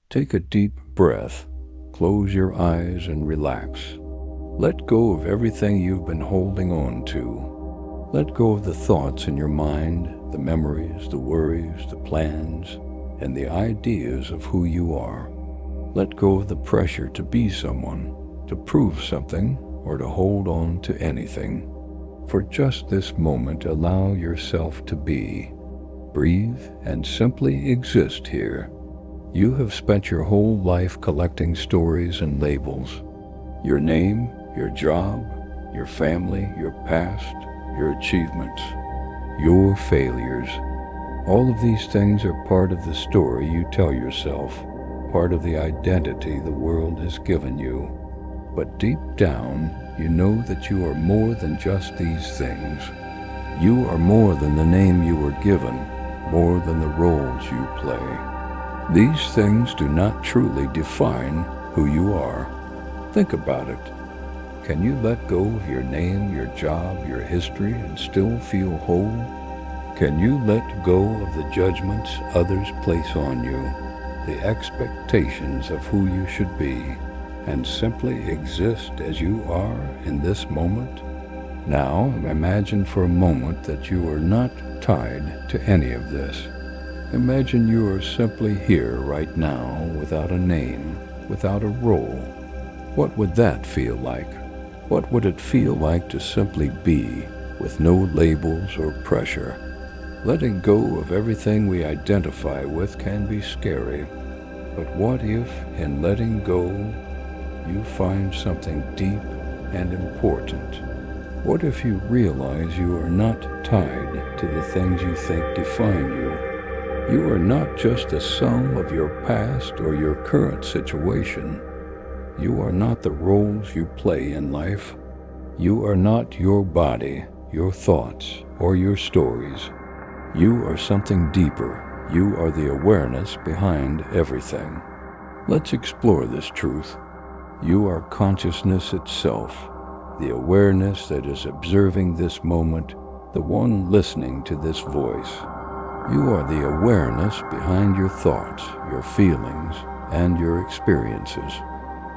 Take a deep breath, close your eyes and relax. Let go of everything you've been holding on to. Let go of the thoughts in your mind, the memories, the worries, the plans, and the ideas of who you are. Let go of the pressure to be someone, to prove something, or to hold on to anything. For just this moment, allow yourself to be. Breathe and simply exist here. You have spent your whole life collecting stories and labels. Your name, your job, your family, your past, your achievements, your failures. All of these things are part of the story you tell yourself, part of the identity the world has given you. But deep down, you know that you are more than just these things. You are more than the name you were given, more than the roles you play. These things do not truly define who you are. Think about it. Can you let go of your name, your job, your history, and still feel whole? Can you let go of the judgments others place on you, the expectations of who you should be, and simply exist as you are in this moment? Now, imagine for a moment that you are not tied to any of this. Imagine you are simply here right now without a name, without a role. What would that feel like? What would it feel like to simply be, with no labels or pressure? Letting go of everything we identify with can be scary. But what if, in letting go, you find something deep and important? What if you realize you are not tied to the things you think define you? You are not just a sum of your past or your current situation. You are not the roles you play in life. You are not your body, your thoughts, or your stories. You are something deeper. You are the awareness behind everything. Let's explore this truth. You are consciousness itself, the awareness that is observing this moment, the one listening to this voice. You are the awareness behind your thoughts, your feelings, and your experiences.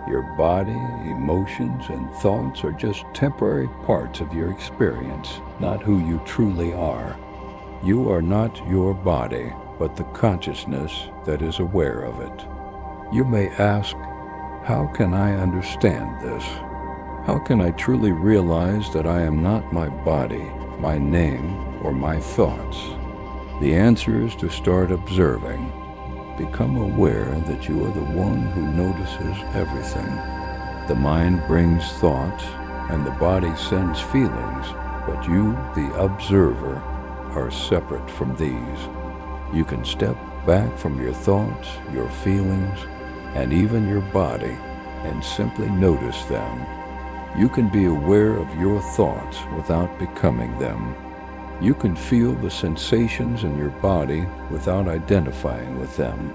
Your body, emotions, and thoughts are just temporary parts of your experience, not who you truly are. You are not your body, but the consciousness that is aware of it. You may ask, how can I understand this? How can I truly realize that I am not my body, my name, or my thoughts? The answer is to start observing. Become aware that you are the one who notices everything. The mind brings thoughts, and the body sends feelings, but you, the observer, are separate from these. You can step back from your thoughts, your feelings, and even your body, and simply notice them. You can be aware of your thoughts without becoming them. You can feel the sensations in your body without identifying with them.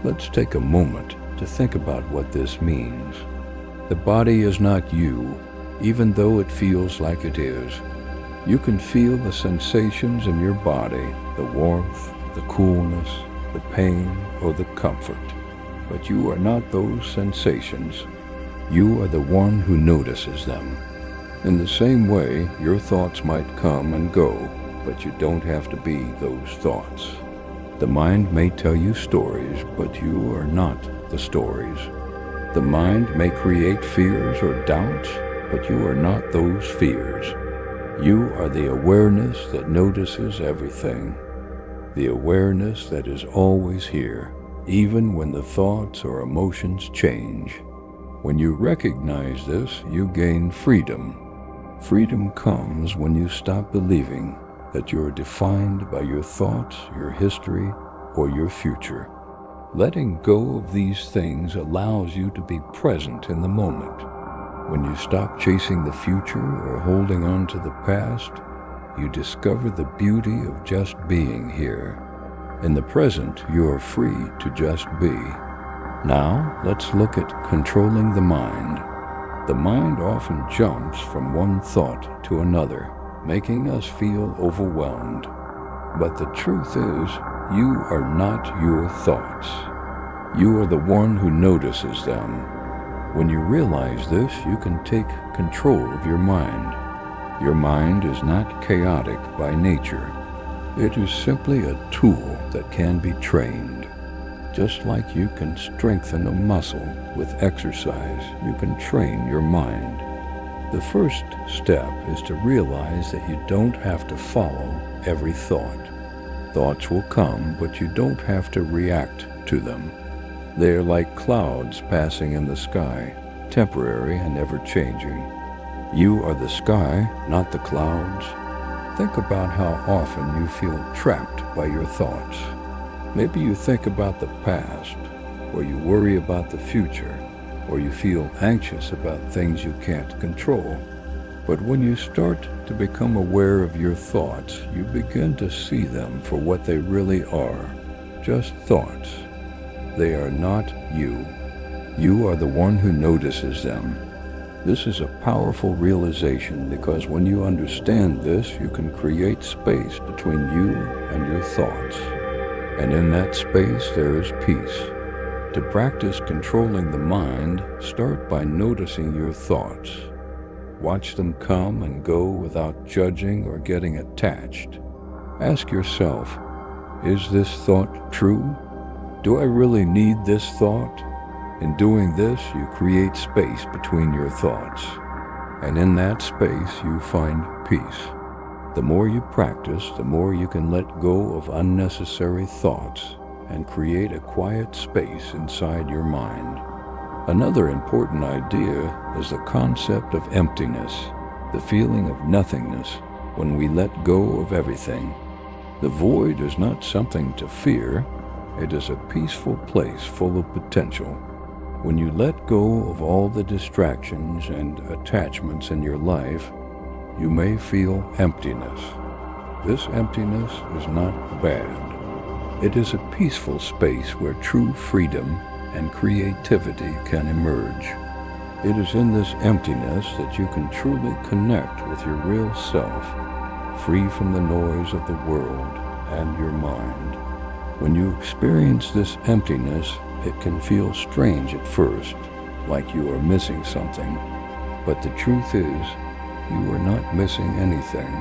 Let's take a moment to think about what this means. The body is not you, even though it feels like it is. You can feel the sensations in your body, the warmth, the coolness, the pain, or the comfort. But you are not those sensations. You are the one who notices them. In the same way, your thoughts might come and go, but you don't have to be those thoughts. The mind may tell you stories, but you are not the stories. The mind may create fears or doubts, but you are not those fears. You are the awareness that notices everything. The awareness that is always here, even when the thoughts or emotions change. When you recognize this, you gain freedom. Freedom comes when you stop believing that you are defined by your thoughts, your history, or your future. Letting go of these things allows you to be present in the moment. When you stop chasing the future or holding on to the past, you discover the beauty of just being here. In the present, you are free to just be. Now, let's look at controlling the mind. The mind often jumps from one thought to another, making us feel overwhelmed. But the truth is, you are not your thoughts. You are the one who notices them. When you realize this, you can take control of your mind. Your mind is not chaotic by nature. It is simply a tool that can be trained. Just like you can strengthen a muscle with exercise, you can train your mind. The first step is to realize that you don't have to follow every thought. Thoughts will come, but you don't have to react to them. They are like clouds passing in the sky, temporary and ever-changing. You are the sky, not the clouds. Think about how often you feel trapped by your thoughts. Maybe you think about the past, or you worry about the future, or you feel anxious about things you can't control. But when you start to become aware of your thoughts, you begin to see them for what they really are, just thoughts. They are not you. You are the one who notices them. This is a powerful realization because when you understand this, you can create space between you and your thoughts. And in that space, there is peace. To practice controlling the mind, start by noticing your thoughts. Watch them come and go without judging or getting attached. Ask yourself, is this thought true? Do I really need this thought? In doing this, you create space between your thoughts. And in that space, you find peace. The more you practice, the more you can let go of unnecessary thoughts and create a quiet space inside your mind. Another important idea is the concept of emptiness, the feeling of nothingness when we let go of everything. The void is not something to fear. It is a peaceful place full of potential. When you let go of all the distractions and attachments in your life, you may feel emptiness. This emptiness is not bad. It is a peaceful space where true freedom and creativity can emerge. It is in this emptiness that you can truly connect with your real self, free from the noise of the world and your mind. When you experience this emptiness, it can feel strange at first, like you are missing something. But the truth is, you are not missing anything.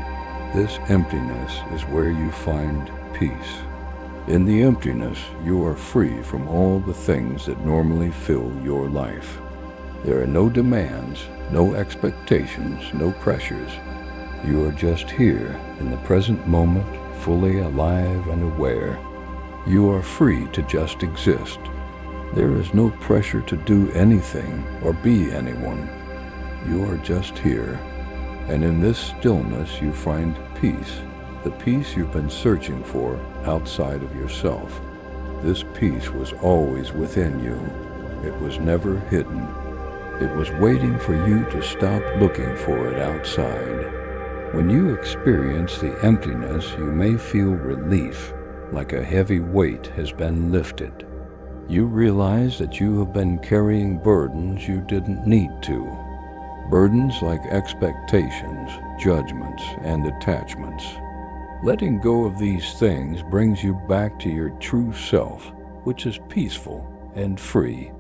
This emptiness is where you find peace. In the emptiness, you are free from all the things that normally fill your life. There are no demands, no expectations, no pressures. You are just here in the present moment, fully alive and aware. You are free to just exist. There is no pressure to do anything or be anyone. You are just here. And in this stillness, you find peace. The peace you've been searching for outside of yourself. This peace was always within you. It was never hidden. It was waiting for you to stop looking for it outside. When you experience the emptiness, you may feel relief, like a heavy weight has been lifted. You realize that you have been carrying burdens you didn't need to. Burdens like expectations, judgments, and attachments. Letting go of these things brings you back to your true self, which is peaceful and free.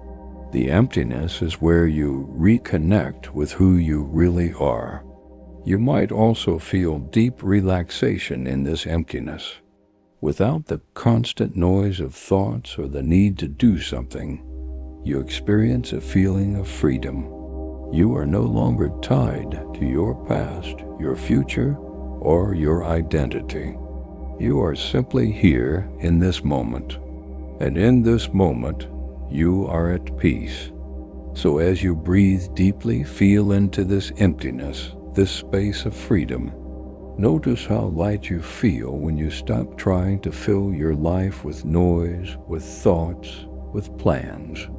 The emptiness is where you reconnect with who you really are. You might also feel deep relaxation in this emptiness. Without the constant noise of thoughts or the need to do something, you experience a feeling of freedom. You are no longer tied to your past, your future, or your identity. You are simply here in this moment. And in this moment, you are at peace. So as you breathe deeply, feel into this emptiness, this space of freedom. Notice how light you feel when you stop trying to fill your life with noise, with thoughts, with plans.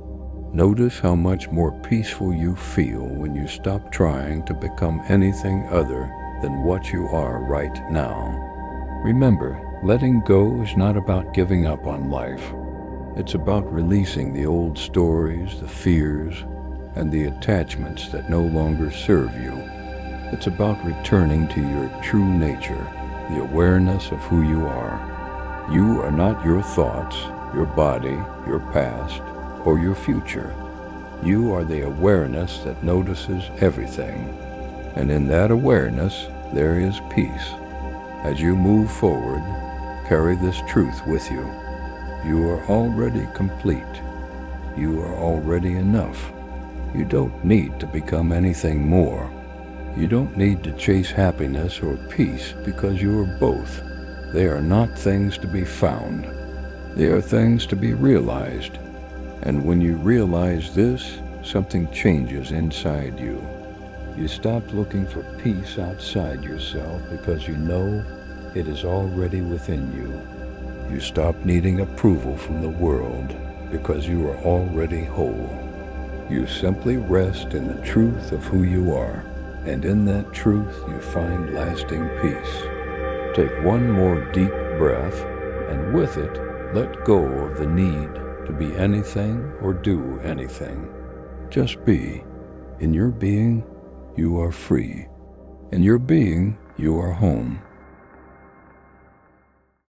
Notice how much more peaceful you feel when you stop trying to become anything other than what you are right now. Remember, letting go is not about giving up on life. It's about releasing the old stories, the fears, and the attachments that no longer serve you. It's about returning to your true nature, the awareness of who you are. You are not your thoughts, your body, your past, or your future. You are the awareness that notices everything. And in that awareness, there is peace. As you move forward, carry this truth with you. You are already complete. You are already enough. You don't need to become anything more. You don't need to chase happiness or peace because you are both. They are not things to be found. They are things to be realized. And when you realize this, something changes inside you. You stop looking for peace outside yourself because you know it is already within you. You stop needing approval from the world because you are already whole. You simply rest in the truth of who you are, and in that truth you find lasting peace. Take one more deep breath, and with it, let go of the need to be anything or do anything. Just be. In your being, you are free. In your being, you are home.